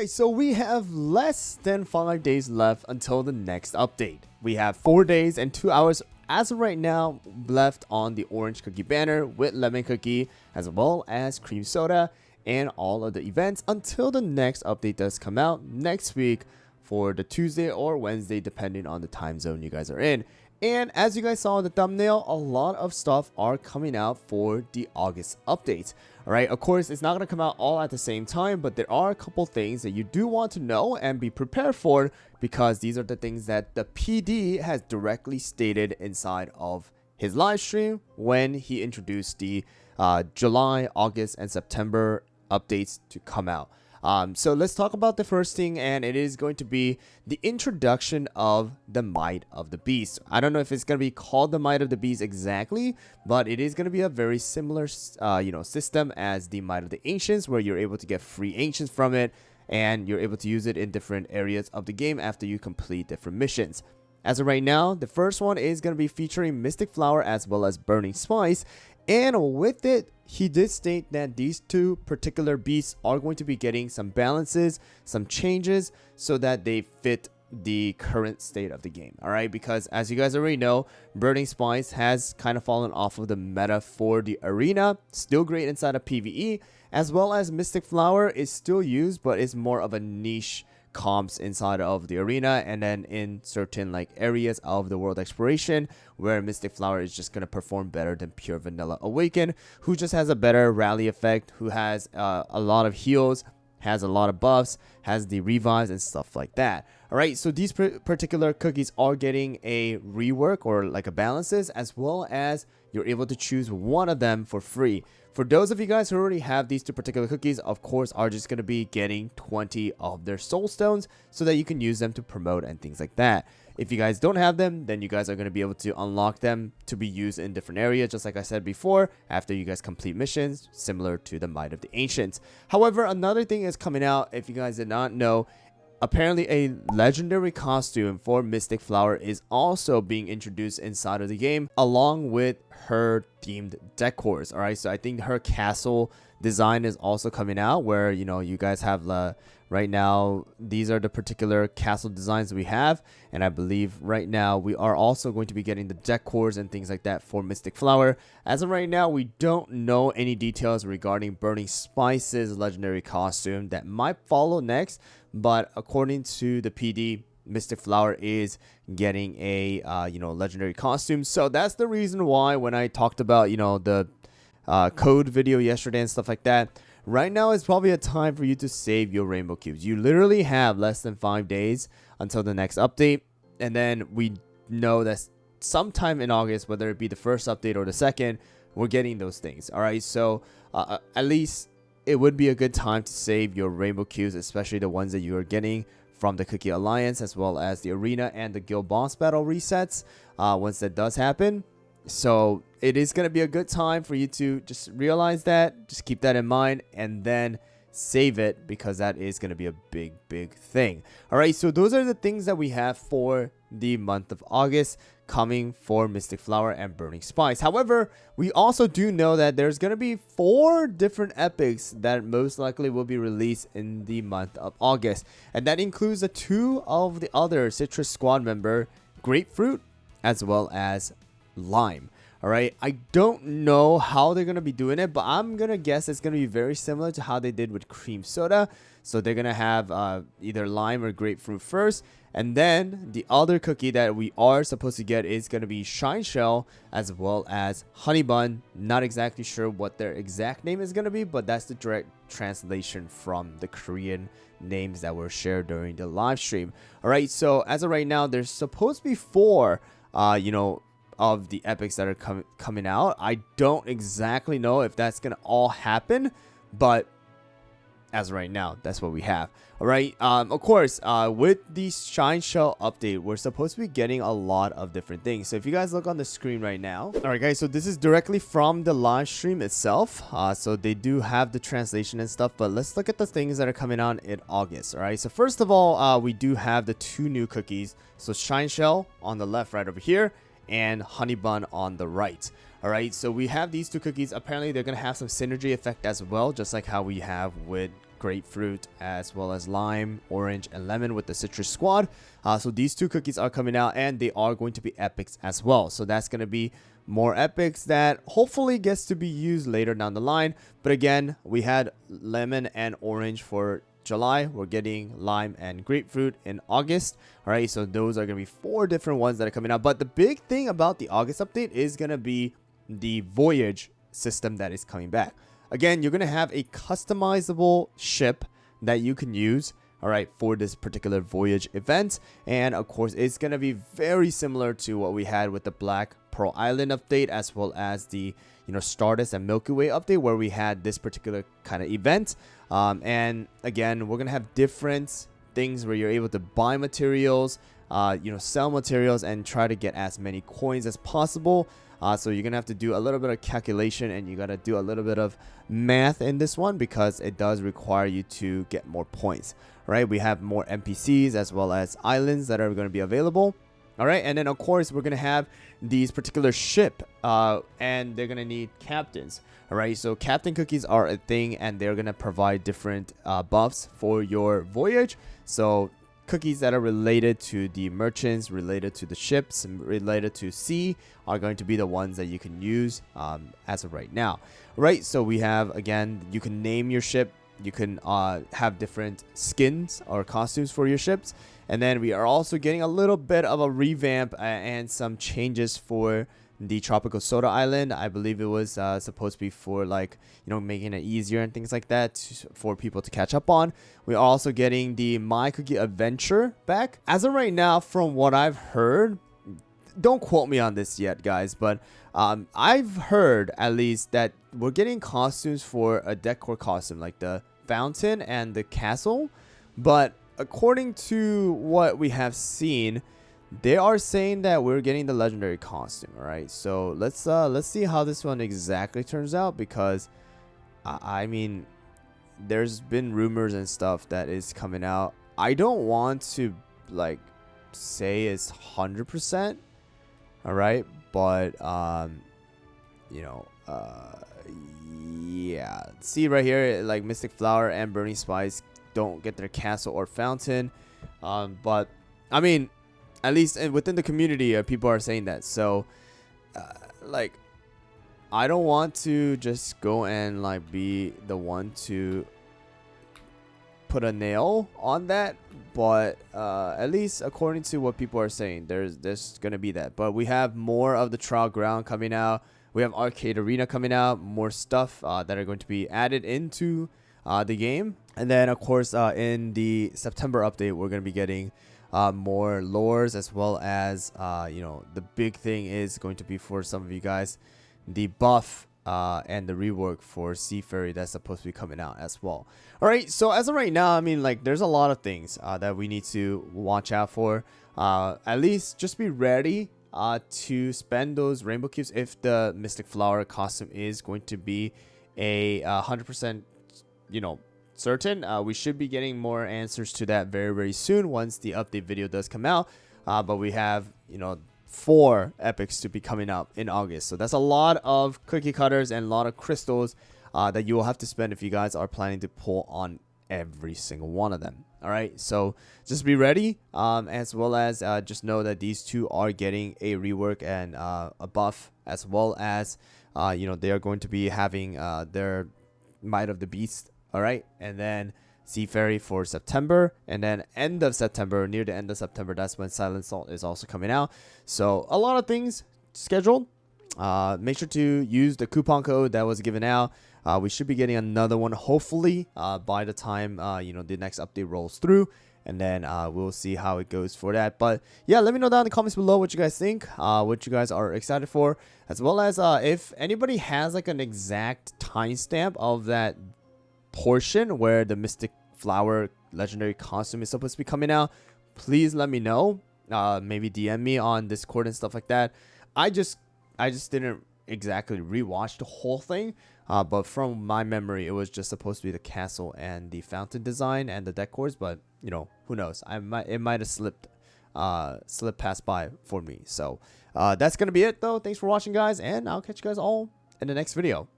guys, so we have less than 5 days left until the next update. We have 4 days and 2 hours as of right now left on the orange cookie banner with lemon cookie as well as cream soda and all of the events until the next update does come out next week for the Tuesday or Wednesday depending on the time zone you guys are in. And as you guys saw in the thumbnail, a lot of stuff are coming out for the August updates. Alright, of course, it's not going to come out all at the same time, but there are a couple things that you do want to know and be prepared for because these are the things that the PD has directly stated inside of his live stream when he introduced the July, August, and September updates to come out. So let's talk about the first thing, and it is going to be the introduction of the Might of the Beast. I don't know if it's going to be called the Might of the Beast exactly, but it is going to be a very similar system as the Might of the Ancients, where you're able to get free Ancients from it, and you're able to use it in different areas of the game after you complete different missions. As of right now, the first one is going to be featuring Mystic Flower as well as Burning Spice. And with it, he did state that these two particular beasts are going to be getting some balances, some changes, so that they fit the current state of the game. Alright, because as you guys already know, Burning Spice has kind of fallen off of the meta for the arena. Still great inside of PvE, as well as Mystic Flower is still used, but it's more of a niche comps inside of the arena, and then in certain like areas of the world exploration where Mystic Flower is just going to perform better than pure vanilla Awaken, who just has a better rally effect, who has a lot of heals, has a lot of buffs, has the revives and stuff like that. Alright, so these particular cookies are getting a rework or like a balances, as well as you're able to choose one of them for free. For those of you guys who already have these two particular cookies, of course, are just going to be getting 20 of their soul stones so that you can use them to promote and things like that. If you guys don't have them, then you guys are going to be able to unlock them to be used in different areas, just like I said before, after you guys complete missions, similar to the Might of the Ancients. However, another thing is coming out, if you guys did not know, apparently a legendary costume for Mystic Flower is also being introduced inside of the game, along with her themed decors. Alright, so I think her castle design is also coming out, where you guys have right now, these are the particular castle designs we have, and I believe right now we are also going to be getting the decors and things like that for Mystic Flower. As of right now, we don't know any details regarding Burning Spice's legendary costume that might follow next, but according to the PD, Mystic Flower is getting a legendary costume. So that's the reason why when I talked about the code video yesterday and stuff like that, right now is probably a time for you to save your rainbow cubes. You literally have less than 5 days until the next update, and then we know that sometime in August, whether it be the first update or the second, we're getting those things. All right, so at least it would be a good time to save your rainbow cubes, especially the ones that you are getting from the Cookie Alliance, as well as the arena and the guild boss battle resets once that does happen. So it is going to be a good time for you to just realize that, just keep that in mind, and then save it, because that is going to be a big thing. All right, so those are the things that we have for the month of August coming for Mystic Flower and Burning Spice. However, we also do know that there's going to be 4 different epics that most likely will be released in the month of August, and that includes the 2 of the other Citrus Squad member, Grapefruit as well as Lime. Alright, I don't know how they're going to be doing it, but I'm going to guess it's going to be very similar to how they did with Cream Soda. So they're going to have either Lime or Grapefruit first, and then the other cookie that we are supposed to get is going to be Shine Shell as well as Honey Bun. Not exactly sure what their exact name is going to be, but that's the direct translation from the Korean names that were shared during the live stream. Alright, so as of right now, there's supposed to be 4, of the epics that are coming out. I don't exactly know if that's gonna all happen, but as of right now, that's what we have. All right, of course, with the Shine Shell update, we're supposed to be getting a lot of different things. So if you guys look on the screen right now, all right guys, so this is directly from the live stream itself, so they do have the translation and stuff, but let's look at the things that are coming on in August. All right, so first of all, we do have the 2 new cookies. So Shine Shell on the left right over here, and Honey Bun on the right. Alright, so we have these 2 cookies. Apparently they're going to have some synergy effect as well, just like how we have with grapefruit, as well as lime, orange, and lemon with the citrus squad. So these 2 cookies are coming out, and they are going to be epics as well. So that's going to be more epics that hopefully gets to be used later down the line. But again, we had lemon and orange for July. We're getting lime and grapefruit in August. All right, so those are going to be 4 different ones that are coming out. But the big thing about the August update is going to be the voyage system that is coming back. Again, you're going to have a customizable ship that you can use, all right, for this particular voyage event. And of course, it's going to be very similar to what we had with the Black Pearl Island update, as well as the Stardust and Milky Way update, where we had this particular kind of event. And again, we're going to have different things where you're able to buy materials, sell materials, and try to get as many coins as possible. So you're going to have to do a little bit of calculation, and you got to do a little bit of math in this one, because it does require you to get more points, right? We have more NPCs as well as islands that are going to be available. All right, and then of course we're going to have these particular ship, and they're going to need captains. All right, so captain cookies are a thing, and they're going to provide different buffs for your voyage. So cookies that are related to the merchants, related to the ships, and related to sea are going to be the ones that you can use as of right now. Right, so we have, again, you can name your ship. You can have different skins or costumes for your ships. And then we are also getting a little bit of a revamp and some changes for the Tropical Soda Island. I believe it was supposed to be for, like, making it easier and things like that for people to catch up on. We're also getting the My Cookie Adventure back. As of right now, from what I've heard, don't quote me on this yet, guys, but I've heard at least that we're getting costumes for a decor costume, like the fountain and the castle. But according to what we have seen, they are saying that we're getting the legendary costume. All right, so let's see how this one exactly turns out, because I mean, there's been rumors and stuff that is coming out. I don't want to like say it's 100%, all right, but yeah, see right here, like Mystic Flower and Burning Spice don't get their castle or fountain, but I mean, at least within the community, people are saying that. So like, I don't want to just go and like be the one to put a nail on that, but at least according to what people are saying, there's gonna be that. But we have more of the Trial Ground coming out. We have Arcade Arena coming out, more stuff that are going to be added into the game. And then of course in the September update, we're going to be getting more lures, as well as the big thing is going to be, for some of you guys, the buff and the rework for Sea Fairy that's supposed to be coming out as well. All right, so as of right now, I mean, like, there's a lot of things that we need to watch out for. At least just be ready to spend those rainbow cubes if the Mystic Flower costume is going to be a 100% certain. We should be getting more answers to that very, very soon once the update video does come out. But we have 4 epics to be coming out in August, so that's a lot of cookie cutters and a lot of crystals that you will have to spend if you guys are planning to pull on every single one of them. All right, so just be ready, as well as just know that these 2 are getting a rework and a buff, as well as they are going to be having their Might of the Beast. All right, and then Sea Fairy for September, and then end of September, near the end of September, that's when Silent Salt is also coming out. So a lot of things scheduled. Make sure to use the coupon code that was given out. We should be getting another one hopefully by the time the next update rolls through, and then we'll see how it goes for that. But yeah, let me know down in the comments below what you guys think, what you guys are excited for, as well as if anybody has like an exact timestamp of that portion where the Mystic Flower legendary costume is supposed to be coming out. Please let me know. Maybe DM me on Discord and stuff like that. I just didn't exactly rewatch the whole thing, but from my memory, it was just supposed to be the castle and the fountain design and the decors. But who knows? It might have slipped past by for me. So that's gonna be it though. Thanks for watching, guys, and I'll catch you guys all in the next video.